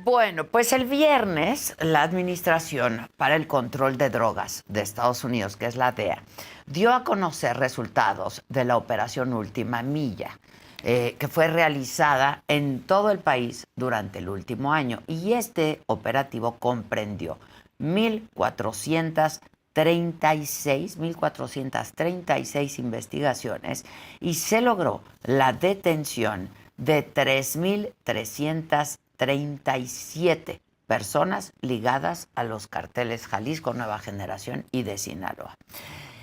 Bueno, pues el viernes la Administración para el Control de Drogas de Estados Unidos, que es la DEA, dio a conocer resultados de la operación Última Milla, que fue realizada en todo el país durante el último año. Y este operativo comprendió 1,436 investigaciones y se logró la detención de 3,337 personas ligadas a los carteles Jalisco Nueva Generación y de Sinaloa.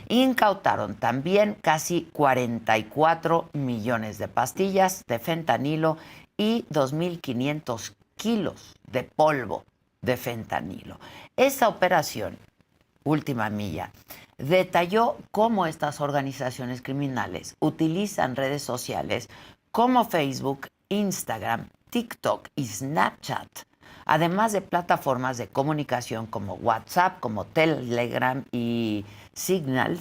Incautaron también casi 44 millones de pastillas de fentanilo y 2,500 kilos de polvo de fentanilo. Esa operación, Última Milla, detalló cómo estas organizaciones criminales utilizan redes sociales como Facebook, Instagram, TikTok y Snapchat, además de plataformas de comunicación como WhatsApp, como Telegram y Signal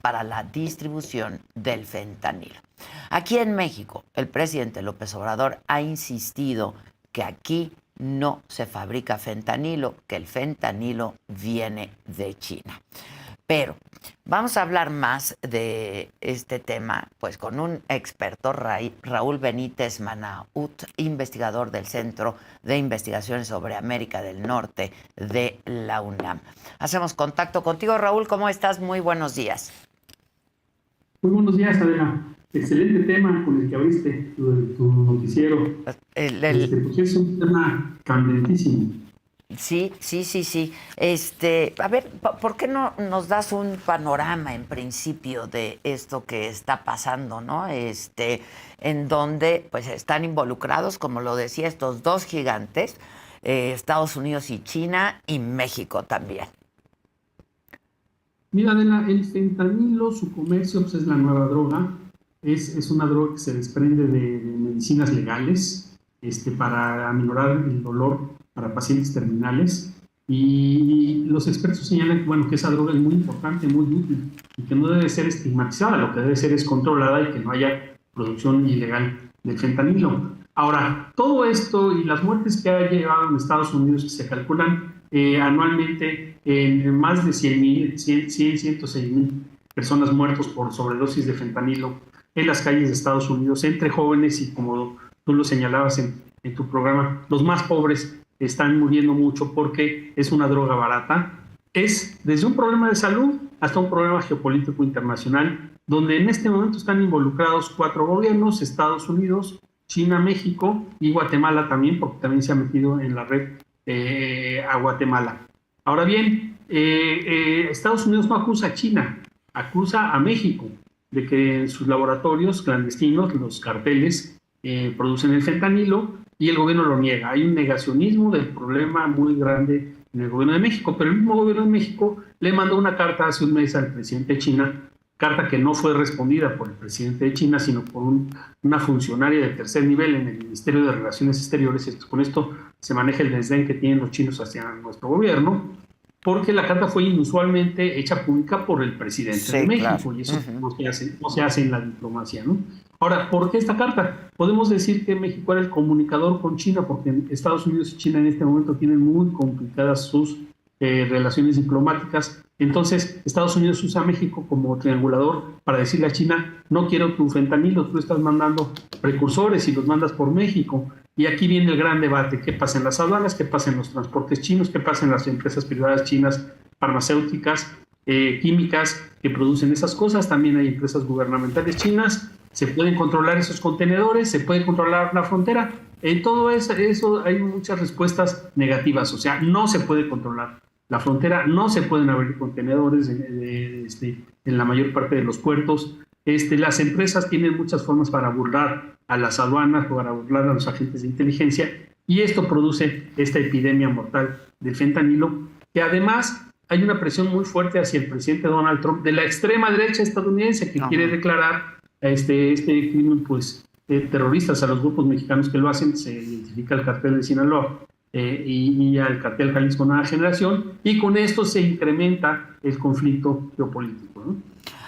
para la distribución del fentanilo. Aquí en México, el presidente López Obrador ha insistido que aquí no se fabrica fentanilo, que el fentanilo viene de China. Pero vamos a hablar más de este tema pues con un experto, Raúl Benítez Manaut, investigador del Centro de Investigaciones sobre América del Norte de la UNAM. Hacemos contacto contigo, Raúl. ¿Cómo estás? Muy buenos días. Muy buenos días, Adela. Excelente tema con el que abriste tu noticiero. Pues es un tema candentísimo. Sí. A ver, ¿por qué no nos das un panorama en principio de esto que está pasando, ¿no? En donde pues están involucrados, como lo decía, estos dos gigantes, Estados Unidos y China, y México también. Mira, Adela, el fentanilo, su comercio pues, es la nueva droga. Es una droga que se desprende de medicinas legales para aminorar el dolor para pacientes terminales. Y los expertos señalan que, bueno, que esa droga es muy importante, muy útil y que no debe ser estigmatizada, lo que debe ser es controlada y que no haya producción ilegal del fentanilo. Ahora, todo esto y las muertes que ha llevado en Estados Unidos, que se calculan anualmente en más de 106,000 personas muertas por sobredosis de fentanilo en las calles de Estados Unidos, entre jóvenes y, como tú lo señalabas en tu programa, los más pobres están muriendo mucho porque es una droga barata. Es desde un problema de salud hasta un problema geopolítico internacional, donde en este momento están involucrados 4 gobiernos: Estados Unidos, China, México y Guatemala también, porque también se ha metido en la red a Guatemala. Ahora bien, Estados Unidos no acusa a China, acusa a México de que en sus laboratorios clandestinos, los carteles, producen el fentanilo, y el gobierno lo niega. Hay un negacionismo del problema muy grande en el gobierno de México, pero el mismo gobierno de México le mandó una carta hace un mes al presidente de China, carta que no fue respondida por el presidente de China, sino por una funcionaria de tercer nivel en el Ministerio de Relaciones Exteriores. Con esto se maneja el desdén que tienen los chinos hacia nuestro gobierno, porque la carta fue inusualmente hecha pública por el presidente de México, claro. Y eso no se hace en la diplomacia, ¿no? Ahora, ¿por qué esta carta? Podemos decir que México era el comunicador con China, porque Estados Unidos y China en este momento tienen muy complicadas sus relaciones diplomáticas. Entonces, Estados Unidos usa a México como triangulador para decirle a China: no quiero tu fentanilo, tú estás mandando precursores y los mandas por México. Y aquí viene el gran debate: ¿qué pasa en las aduanas? ¿Qué pasa en los transportes chinos? ¿Qué pasa en las empresas privadas chinas farmacéuticas, químicas que producen esas cosas? También hay empresas gubernamentales chinas. ¿Se pueden controlar esos contenedores? ¿Se puede controlar la frontera? En todo eso hay muchas respuestas negativas. O sea, no se puede controlar la frontera, no se pueden abrir contenedores en la mayor parte de los puertos. Las empresas tienen muchas formas para burlar a las aduanas, para burlar a los agentes de inteligencia, y esto produce esta epidemia mortal del fentanilo, que además hay una presión muy fuerte hacia el presidente Donald Trump de la extrema derecha estadounidense, que quiere declarar este crimen pues terroristas a los grupos mexicanos que lo hacen. Se identifica el cartel de Sinaloa y al cartel Jalisco Nueva Generación, y con esto se incrementa el conflicto geopolítico, ¿no?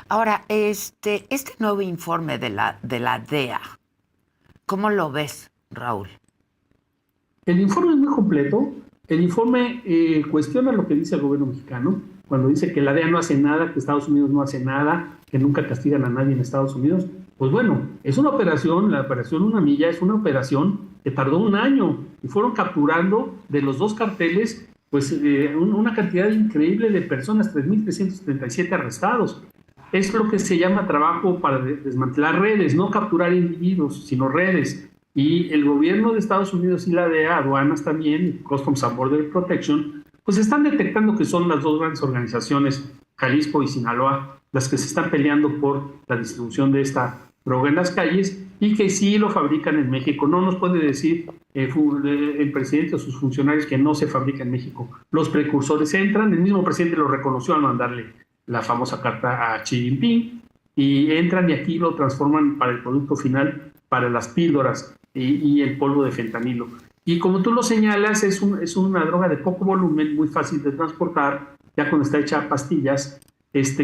Ahora, este nuevo informe de la DEA, ¿cómo lo ves, Raúl? El informe es muy completo. El informe cuestiona lo que dice el gobierno mexicano, cuando dice que la DEA no hace nada, que Estados Unidos no hace nada, que nunca castigan a nadie en Estados Unidos. Pues bueno, es una operación, la operación Una Milla es una operación que tardó un año y fueron capturando de los dos carteles pues una cantidad increíble de personas, 3.337 arrestados. Es lo que se llama trabajo para desmantelar redes, no capturar individuos, sino redes. Y el gobierno de Estados Unidos y la DEA, aduanas también, Customs and Border Protection, pues están detectando que son las dos grandes organizaciones, Jalisco y Sinaloa, las que se están peleando por la distribución de esta droga en las calles y que sí lo fabrican en México. No nos puede decir el presidente o sus funcionarios que no se fabrica en México. Los precursores entran, el mismo presidente lo reconoció al mandarle la famosa carta a Xi Jinping, y entran y aquí lo transforman para el producto final, para las píldoras y el polvo de fentanilo. Y como tú lo señalas, es una droga de poco volumen, muy fácil de transportar, ya cuando está hecha a pastillas.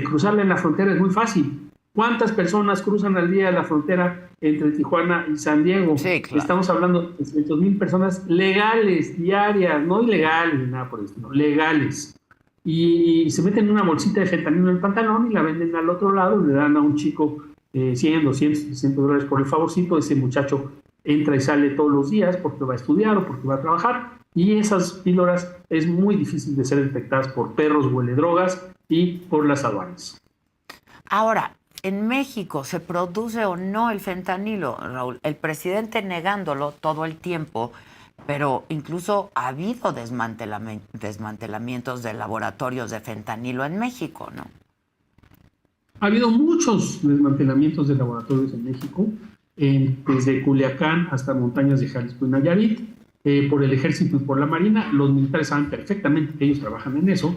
Cruzarla en la frontera es muy fácil. ¿Cuántas personas cruzan al día la frontera entre Tijuana y San Diego? Sí, claro. Estamos hablando de 300,000 personas legales, diarias, no ilegales ni nada por el estilo, legales. Y se meten en una bolsita de fentanilo en el pantalón y la venden al otro lado, le dan a un chico 100, 200, 300 dólares por el favorcito. Ese muchacho entra y sale todos los días porque va a estudiar o porque va a trabajar, y esas píldoras es muy difícil de ser detectadas por perros hueledrogas y por las aduanas. Ahora, ¿en México se produce o no el fentanilo, Raúl? El presidente negándolo todo el tiempo, pero incluso ha habido desmantelamientos de laboratorios de fentanilo en México, ¿no? Ha habido muchos desmantelamientos de laboratorios en México, desde Culiacán hasta montañas de Jalisco y Nayarit, por el Ejército y por la Marina. Los militares saben perfectamente que ellos trabajan en eso.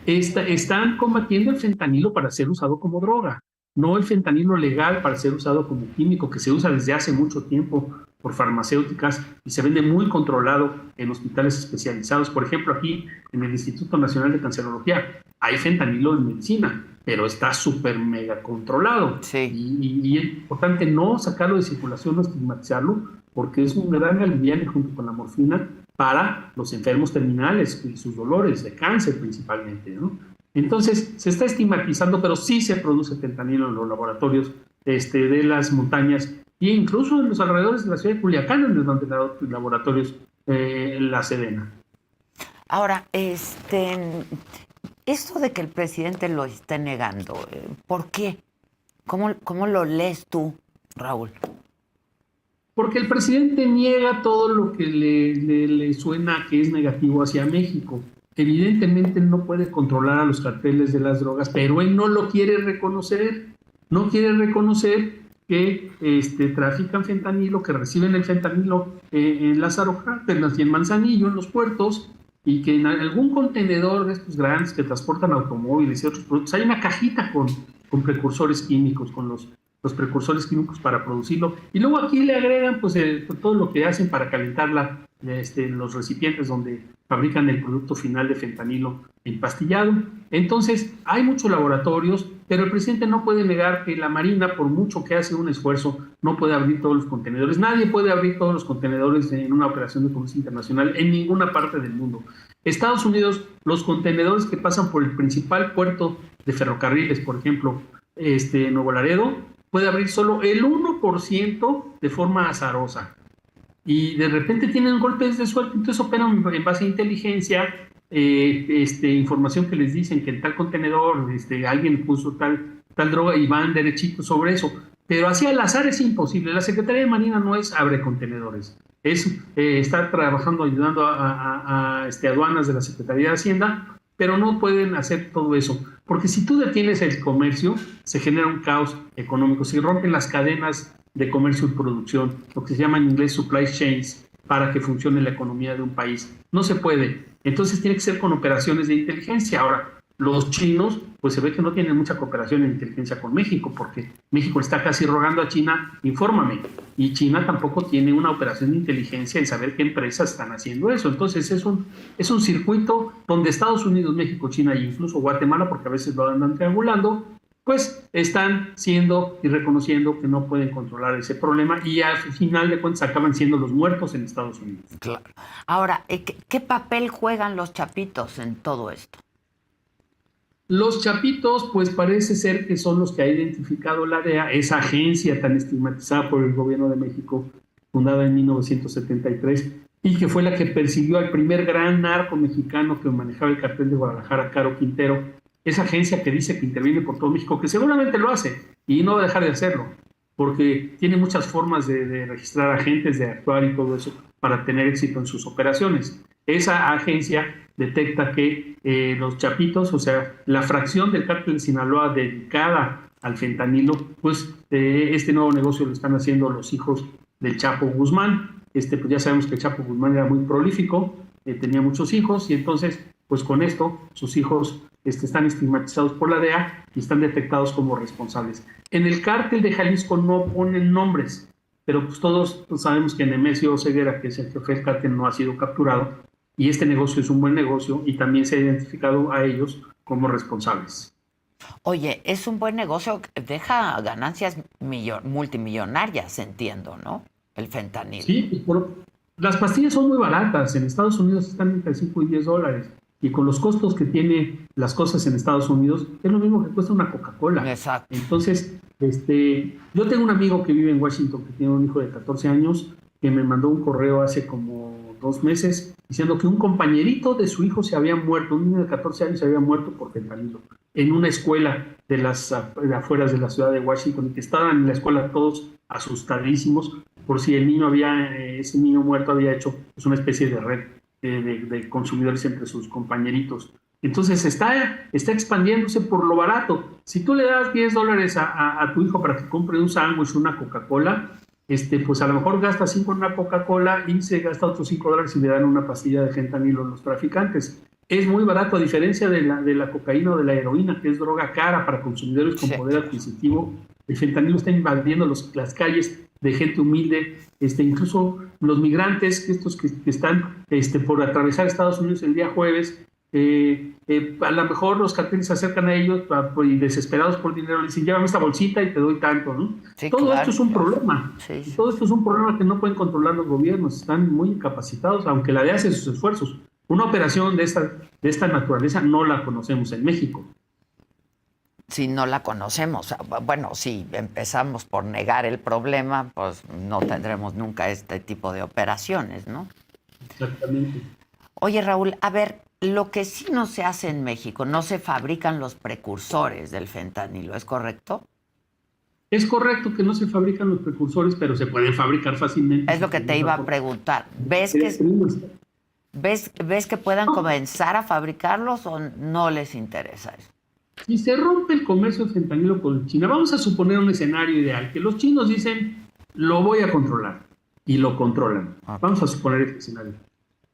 Están combatiendo el fentanilo para ser usado como droga, no el fentanilo legal para ser usado como químico, que se usa desde hace mucho tiempo por farmacéuticas y se vende muy controlado en hospitales especializados. Por ejemplo, aquí en el Instituto Nacional de Cancerología hay fentanilo en medicina, pero está súper mega controlado. Sí. Y es importante no sacarlo de circulación, no estigmatizarlo, porque es un gran aliviane junto con la morfina para los enfermos terminales y sus dolores de cáncer principalmente, ¿no? Entonces, se está estigmatizando, pero sí se produce fentanilo en los laboratorios de las montañas e incluso en los alrededores de la ciudad de Culiacán, en los laboratorios La Sedena. Ahora, esto de que el presidente lo esté negando, ¿por qué? ¿Cómo lo lees tú, Raúl? Porque el presidente niega todo lo que le suena que es negativo hacia México. Evidentemente no puede controlar a los carteles de las drogas, pero él no lo quiere reconocer. No quiere reconocer que trafican fentanilo, que reciben el fentanilo en Lázaro Cárdenas y en Manzanillo, en los puertos, y que en algún contenedor de estos grandes que transportan automóviles y otros productos hay una cajita con precursores químicos, con los precursores químicos para producirlo, y luego aquí le agregan pues todo lo que hacen para calentar los recipientes donde fabrican el producto final de fentanilo empastillado. Entonces hay muchos laboratorios, pero el presidente no puede negar que la Marina, por mucho que hace un esfuerzo, no puede abrir todos los contenedores. Nadie puede abrir todos los contenedores en una operación de comercio internacional en ninguna parte del mundo. Estados Unidos, los contenedores que pasan por el principal puerto de ferrocarriles, por ejemplo, Nuevo Laredo, puede abrir solo el 1% de forma azarosa. Y de repente tienen golpes de suerte, entonces operan en base a inteligencia, información que les dicen que en tal contenedor alguien puso tal droga y van derechito sobre eso. Pero así al azar es imposible. La Secretaría de Marina no es abre contenedores, está trabajando, ayudando a aduanas de la Secretaría de Hacienda, pero no pueden hacer todo eso, porque si tú detienes el comercio, se genera un caos económico, se rompen las cadenas de comercio y producción, lo que se llama en inglés supply chains, para que funcione la economía de un país. No se puede. Entonces tiene que ser con operaciones de inteligencia. Ahora, los chinos, pues se ve que no tienen mucha cooperación en inteligencia con México, porque México está casi rogando a China, infórmame. Y China tampoco tiene una operación de inteligencia en saber qué empresas están haciendo eso. Entonces es un circuito donde Estados Unidos, México, China e incluso Guatemala, porque a veces lo andan triangulando, pues están siendo y reconociendo que no pueden controlar ese problema y al final de cuentas acaban siendo los muertos en Estados Unidos. Claro. Ahora, ¿qué papel juegan los chapitos en todo esto? Los chapitos, pues parece ser que son los que ha identificado la DEA, esa agencia tan estigmatizada por el gobierno de México, fundada en 1973, y que fue la que persiguió al primer gran narco mexicano que manejaba el cartel de Guadalajara, Caro Quintero. Esa agencia que dice que interviene por todo México, que seguramente lo hace, y no va a dejar de hacerlo, porque tiene muchas formas de registrar agentes, de actuar y todo eso, para tener éxito en sus operaciones. Esa agencia detecta que los chapitos, o sea, la fracción del cártel de Sinaloa dedicada al fentanilo, pues este nuevo negocio lo están haciendo los hijos del Chapo Guzmán. Pues ya sabemos que el Chapo Guzmán era muy prolífico, tenía muchos hijos, y entonces, pues con esto, sus hijos están estigmatizados por la DEA y están detectados como responsables. En el cártel de Jalisco no ponen nombres, pero pues todos sabemos que Nemesio Ceguera, que es el jefe del cártel, no ha sido capturado, y este negocio es un buen negocio y también se ha identificado a ellos como responsables. Oye, es un buen negocio, deja ganancias multimillonarias, entiendo, ¿no? El fentanilo. Sí, las pastillas son muy baratas, en Estados Unidos están entre 5 y 10 dólares, y con los costos que tienen las cosas en Estados Unidos, es lo mismo que cuesta una Coca-Cola. Exacto. Entonces, yo tengo un amigo que vive en Washington, que tiene un hijo de 14 años, que me mandó un correo hace como 2 meses, diciendo que un compañerito de su hijo se había muerto, un niño de 14 años se había muerto por fentanilo, en una escuela de las afueras de la ciudad de Washington, y que estaban en la escuela todos asustadísimos por si el niño ese niño muerto había hecho pues, una especie de red de consumidores entre sus compañeritos. Entonces está expandiéndose por lo barato. Si tú le das $10 a tu hijo para que compre un sándwich, una Coca-Cola, pues a lo mejor gasta 5 en una Coca-Cola y se gasta otros $5 y le dan una pastilla de fentanilo a los traficantes. Es muy barato, a diferencia de la cocaína o de la heroína, que es droga cara para consumidores con poder adquisitivo. El fentanilo está invadiendo las calles de gente humilde, incluso los migrantes, estos que están por atravesar Estados Unidos el día jueves, a lo mejor los carteles se acercan a ellos y desesperados por dinero le dicen, llévame esta bolsita y te doy tanto, ¿no? Sí, todo claro, esto es un problema. Sí. Todo esto es un problema que no pueden controlar los gobiernos, están muy incapacitados, aunque la DEA hace sus esfuerzos. Una operación de esta naturaleza no la conocemos en México. Si no la conocemos, bueno, si empezamos por negar el problema, pues no tendremos nunca este tipo de operaciones, ¿no? Exactamente. Oye, Raúl, a ver, lo que sí no se hace en México, no se fabrican los precursores del fentanilo, ¿es correcto? Es correcto que no se fabrican los precursores, pero se pueden fabricar fácilmente. Es lo que te iba a preguntar. ¿Ves que puedan comenzar a fabricarlos o no les interesa eso? Si se rompe el comercio de fentanilo con China, vamos a suponer un escenario ideal, que los chinos dicen, lo voy a controlar, y lo controlan. Okay. Vamos a suponer este escenario.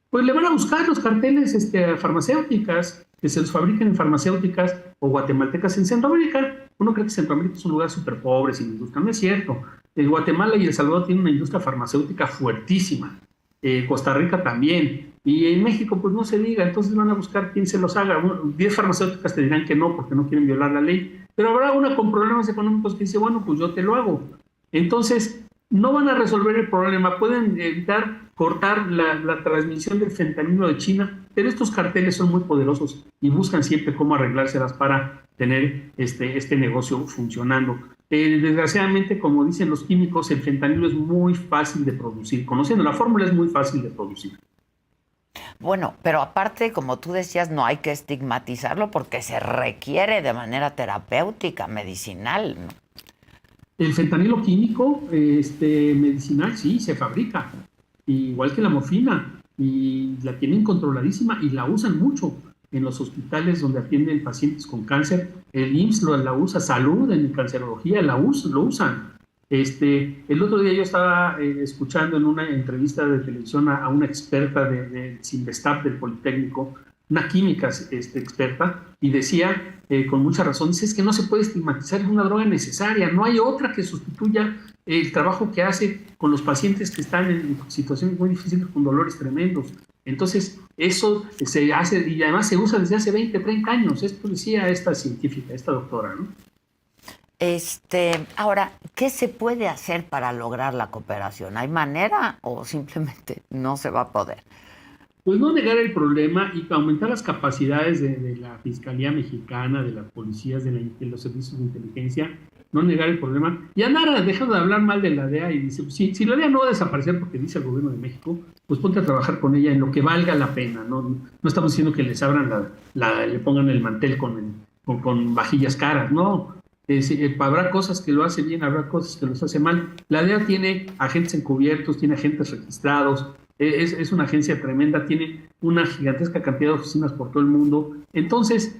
Pues le van a buscar los carteles farmacéuticas, que se los fabriquen en farmacéuticas o guatemaltecas en Centroamérica. Uno cree que Centroamérica es un lugar súper pobre, sin industria. No es cierto. Guatemala y El Salvador tienen una industria farmacéutica fuertísima. Costa Rica también. Y en México, pues no se diga. Entonces van a buscar quién se los haga. 10 farmacéuticas te dirán que no, porque no quieren violar la ley. Pero habrá una con problemas económicos que dice, bueno, pues yo te lo hago. Entonces, no van a resolver el problema. Pueden evitar cortar la transmisión del fentanilo de China, pero estos carteles son muy poderosos y buscan siempre cómo arreglárselas para tener este negocio funcionando. Desgraciadamente, como dicen los químicos, el fentanilo es muy fácil de producir. Conociendo la fórmula, es muy fácil de producir. Bueno, pero aparte, como tú decías, no hay que estigmatizarlo porque se requiere de manera terapéutica, medicinal, ¿no? El fentanilo químico, medicinal, sí, se fabrica, igual que la morfina, y la tienen controladísima y la usan mucho en los hospitales donde atienden pacientes con cáncer. El IMSS la usa, Salud en cancerología lo usan. El otro día yo estaba escuchando en una entrevista de televisión a una experta de Cinvestav del Politécnico, una química experta, y decía con mucha razón, dice, es que no se puede estigmatizar, es una droga necesaria, no hay otra que sustituya el trabajo que hace con los pacientes que están en situaciones muy difíciles con dolores tremendos. Entonces, eso se hace y además se usa desde hace 20, 30 años. Esto decía esta científica, esta doctora, ¿no? Ahora, ¿qué se puede hacer para lograr la cooperación? ¿Hay manera o simplemente no se va a poder? Pues no negar el problema y aumentar las capacidades de la Fiscalía Mexicana, de las policías, de los servicios de inteligencia, no negar el problema. Y andar dejando de hablar mal de la DEA y dice, pues, si la DEA no va a desaparecer porque dice el gobierno de México, pues ponte a trabajar con ella en lo que valga la pena. No estamos diciendo que les abran le pongan el mantel con vajillas caras, no. Habrá cosas que lo hace bien, habrá cosas que los hace mal. La DEA tiene agentes encubiertos, tiene agentes registrados, es una agencia tremenda, tiene una gigantesca cantidad de oficinas por todo el mundo. Entonces,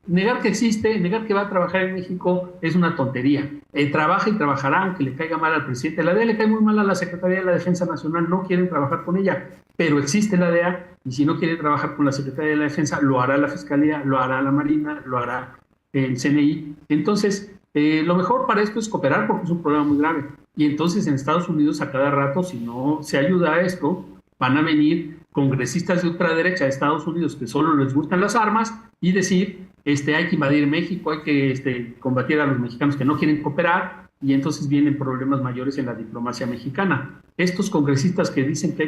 negar que existe, negar que va a trabajar en México es una tontería. Trabaja y trabajará, aunque le caiga mal al presidente. La DEA le cae muy mal a la Secretaría de la Defensa Nacional, no quieren trabajar con ella, pero existe la DEA, y si no quiere trabajar con la Secretaría de la Defensa, lo hará la Fiscalía, lo hará la Marina, lo hará el CNI. Entonces, lo mejor para esto es cooperar porque es un problema muy grave. Y entonces en Estados Unidos a cada rato, si no se ayuda a esto, van a venir congresistas de ultraderecha de Estados Unidos que solo les gustan las armas y decir, hay que invadir México, hay que combatir a los mexicanos que no quieren cooperar, y entonces vienen problemas mayores en la diplomacia mexicana. Estos congresistas que dicen que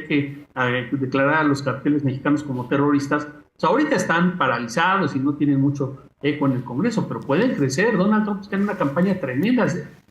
hay que declarar a los carteles mexicanos como terroristas, pues ahorita están paralizados y no tienen mucho eco en el Congreso, pero pueden crecer. Donald Trump está en una campaña tremenda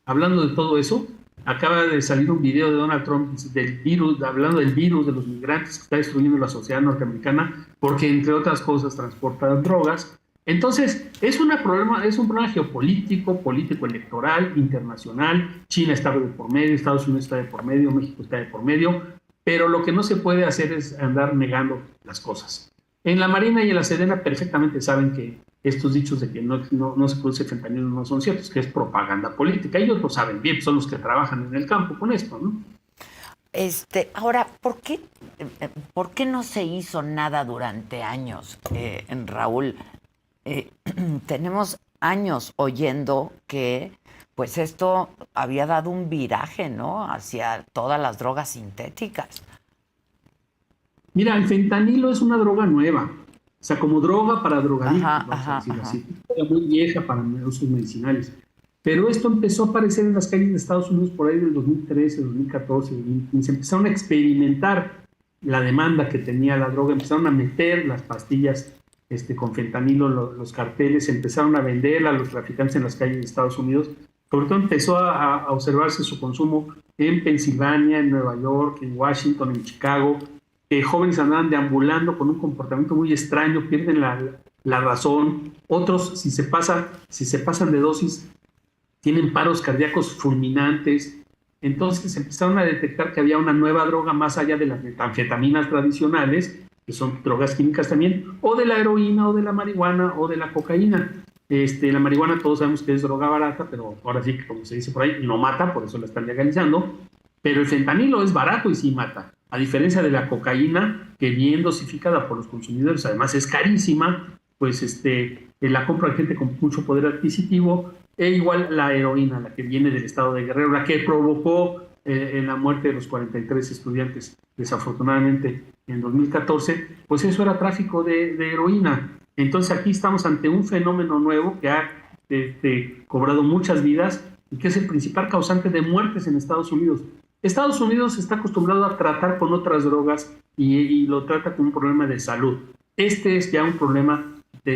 hablando de todo eso. Acaba de salir un video de Donald Trump del virus, hablando del virus de los migrantes que está destruyendo la sociedad norteamericana, porque entre otras cosas transporta drogas. Entonces, es un problema geopolítico, político, electoral, internacional. China está de por medio, Estados Unidos está de por medio, México está de por medio, pero lo que no se puede hacer es andar negando las cosas. En la Marina y en la Sedena perfectamente saben que estos dichos de que no se produce fentanilo no son ciertos, que es propaganda política. Ellos lo saben bien, son los que trabajan en el campo con esto, ¿no? Ahora, ¿por qué no se hizo nada durante años, Raúl? Tenemos años oyendo que pues esto había dado un viraje, ¿no?, hacia todas las drogas sintéticas. Mira, el fentanilo es una droga nueva, o sea, como droga para drogadictos, vamos a decirlo así. Era muy vieja para usos medicinales. Pero esto empezó a aparecer en las calles de Estados Unidos por ahí del 2013, 2014, 2015. Empezaron a experimentar la demanda que tenía la droga, empezaron a meter las pastillas con fentanilo, los carteles, empezaron a venderla a los traficantes en las calles de Estados Unidos. Sobre todo empezó a observarse su consumo en Pensilvania, en Nueva York, en Washington, en Chicago. Jóvenes andaban deambulando con un comportamiento muy extraño, pierden la razón. Otros, si se pasan de dosis, tienen paros cardíacos fulminantes. Entonces empezaron a detectar que había una nueva droga más allá de las metanfetaminas tradicionales, que son drogas químicas también, o de la heroína, o de la marihuana, o de la cocaína. La marihuana todos sabemos que es droga barata, pero ahora sí que, como se dice por ahí, no mata, por eso la están legalizando. Pero el fentanilo es barato y sí mata. A diferencia de la cocaína, que bien dosificada por los consumidores, además es carísima, pues la compra de gente con mucho poder adquisitivo. E igual la heroína, la que viene del estado de Guerrero, la que provocó la muerte de los 43 estudiantes, desafortunadamente, en 2014, pues eso era tráfico de heroína. Entonces aquí estamos ante un fenómeno nuevo que ha cobrado muchas vidas y que es el principal causante de muertes en Estados Unidos. Estados Unidos está acostumbrado a tratar con otras drogas y lo trata como un problema de salud. Este es ya un problema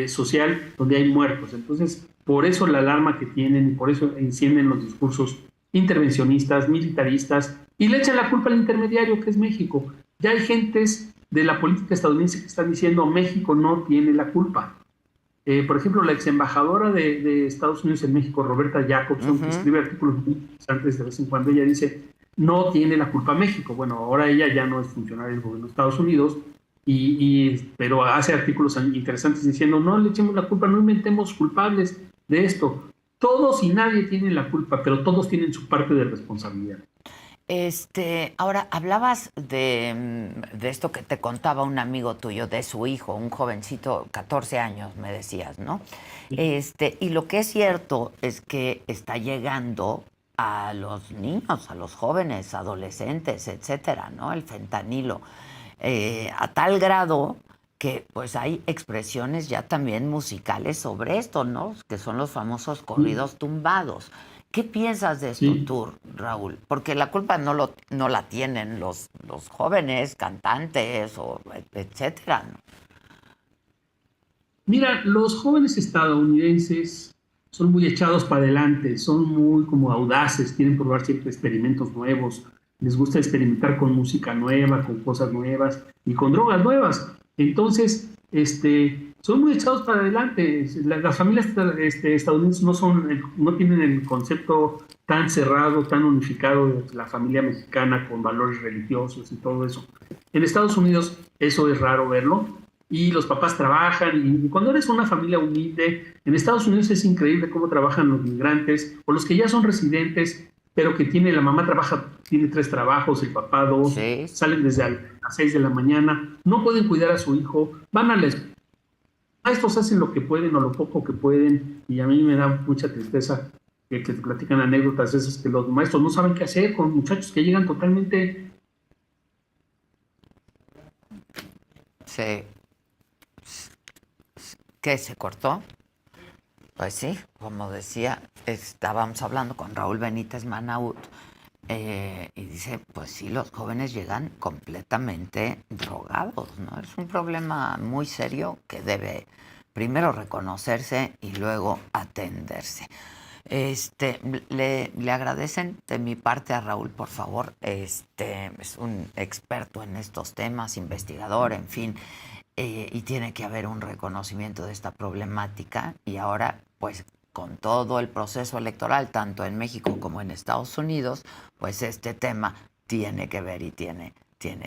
social donde hay muertos. Entonces, por eso la alarma que tienen y por eso encienden los discursos intervencionistas, militaristas, y le echan la culpa al intermediario que es México. Ya hay gentes de la política estadounidense que están diciendo México no tiene la culpa. Por ejemplo, la ex embajadora de Estados Unidos en México, Roberta Jacobson, que escribe artículos muy interesantes de vez en cuando, ella dice, no tiene la culpa México. Bueno, ahora ella ya no es funcionaria del gobierno de Estados Unidos, pero hace artículos interesantes diciendo, no le echemos la culpa, no inventemos culpables de esto. Todos y nadie tienen la culpa, pero todos tienen su parte de responsabilidad. Ahora, hablabas de esto que te contaba un amigo tuyo, de su hijo, un jovencito, 14 años, me decías, ¿no? Sí. Y lo que es cierto es que está llegando a los niños, a los jóvenes, adolescentes, etcétera, ¿no? El fentanilo, a tal grado que pues hay expresiones ya también musicales sobre esto, ¿no? Que son los famosos corridos tumbados. ¿Qué piensas de esto Sí. tú, Raúl? Porque la culpa no la tienen los jóvenes cantantes o etcétera, ¿no? Mira, los jóvenes estadounidenses son muy echados para adelante, son muy como audaces, quieren probar siempre experimentos nuevos, les gusta experimentar con música nueva, con cosas nuevas y con drogas nuevas. Entonces, son muy echados para adelante. Las familias estadounidenses no tienen el concepto tan cerrado, tan unificado de la familia mexicana con valores religiosos y todo eso. En Estados Unidos eso es raro verlo y los papás trabajan y cuando eres una familia humilde, en Estados Unidos es increíble cómo trabajan los migrantes o los que ya son residentes, pero que la mamá trabaja, tiene 3 trabajos, el papá 2, Sí. salen desde las 6 de la mañana, no pueden cuidar a su hijo, van a la escuela, estos hacen lo que pueden o lo poco que pueden y a mí me da mucha tristeza que te platican anécdotas esas que los maestros no saben qué hacer con muchachos que llegan totalmente. Sí. ¿Qué se cortó? Pues sí, como decía, estábamos hablando con Raúl Benítez Manaut y dice, pues sí, los jóvenes llegan completamente drogados, ¿no? Es un problema muy serio que debe primero reconocerse y luego atenderse. Le agradecen de mi parte a Raúl, por favor. Es un experto en estos temas, investigador, en fin, y tiene que haber un reconocimiento de esta problemática. Y ahora, pues, con todo el proceso electoral, tanto en México como en Estados Unidos, pues este tema tiene que ver y tiene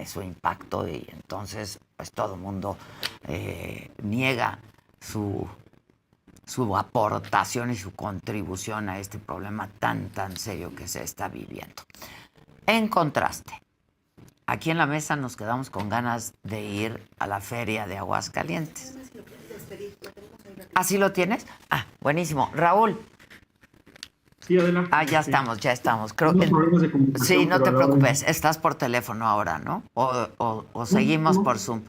su impacto. Y entonces, pues todo el mundo niega su aportación y su contribución a este problema tan serio que se está viviendo. En contraste, aquí en la mesa nos quedamos con ganas de ir a la feria de Aguascalientes. ¿Así lo tienes? Ah, buenísimo. Raúl. Sí, adelante. Ya estamos. Creo Tenemos problemas de comunicación, sí, no pero te a la hora. preocupes. Estás por teléfono ahora, ¿no? O No, seguimos no, por Zoom.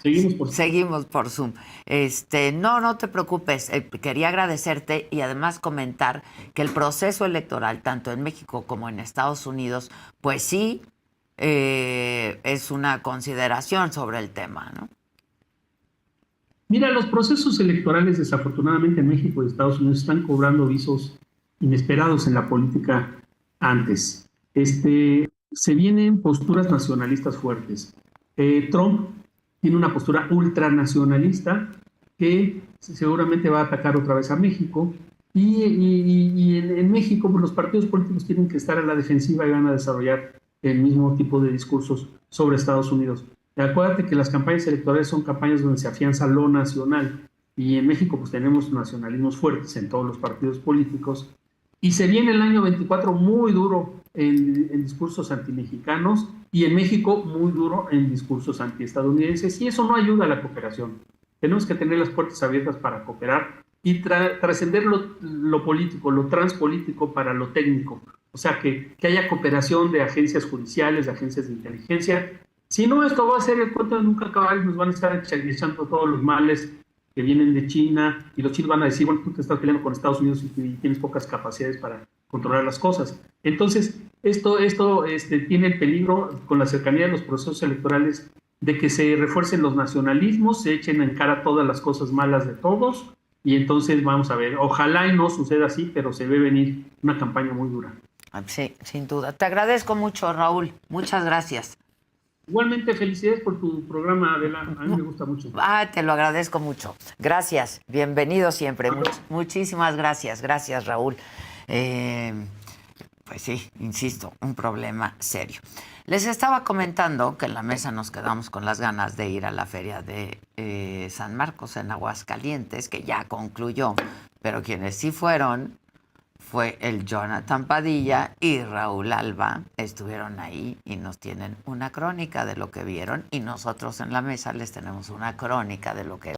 seguimos por. Seguimos por Zoom. No te preocupes. Quería agradecerte y además comentar que el proceso electoral, tanto en México como en Estados Unidos, pues sí, es una consideración sobre el tema, ¿no? Mira, los procesos electorales desafortunadamente en México y Estados Unidos están cobrando visos inesperados en la política antes. Se vienen posturas nacionalistas fuertes. Trump tiene una postura ultranacionalista que seguramente va a atacar otra vez a México y en México pues, los partidos políticos tienen que estar a la defensiva y van a desarrollar el mismo tipo de discursos sobre Estados Unidos. Acuérdate que las campañas electorales son campañas donde se afianza lo nacional y en México pues tenemos nacionalismos fuertes en todos los partidos políticos y se viene el año 24 muy duro en discursos antimexicanos y en México muy duro en discursos antiestadounidenses y eso no ayuda a la cooperación. Tenemos que tener las puertas abiertas para cooperar y trascender lo político, lo transpolítico para lo técnico. O sea, que haya cooperación de agencias judiciales, de agencias de inteligencia. Si no, esto va a ser el cuento de nunca acabar y nos van a estar echando todos los males que vienen de China y los chinos van a decir, bueno, tú te estás peleando con Estados Unidos y tienes pocas capacidades para controlar las cosas. Entonces, esto tiene el peligro con la cercanía de los procesos electorales de que se refuercen los nacionalismos, se echen en cara todas las cosas malas de todos y entonces vamos a ver, ojalá y no suceda así, pero se ve venir una campaña muy dura. Sí, sin duda. Te agradezco mucho, Raúl. Muchas gracias. Igualmente, felicidades por tu programa, Adela. A mí me gusta mucho. Te lo agradezco mucho. Gracias. Bienvenido siempre. Muchísimas gracias. Gracias, Raúl. Pues sí, insisto, un problema serio. Les estaba comentando que en la mesa nos quedamos con las ganas de ir a la feria de San Marcos en Aguascalientes, que ya concluyó, pero quienes sí fueron fue el Jonathan Padilla y Raúl Alba, estuvieron ahí y nos tienen una crónica de lo que vieron y nosotros en la mesa les tenemos una crónica de lo que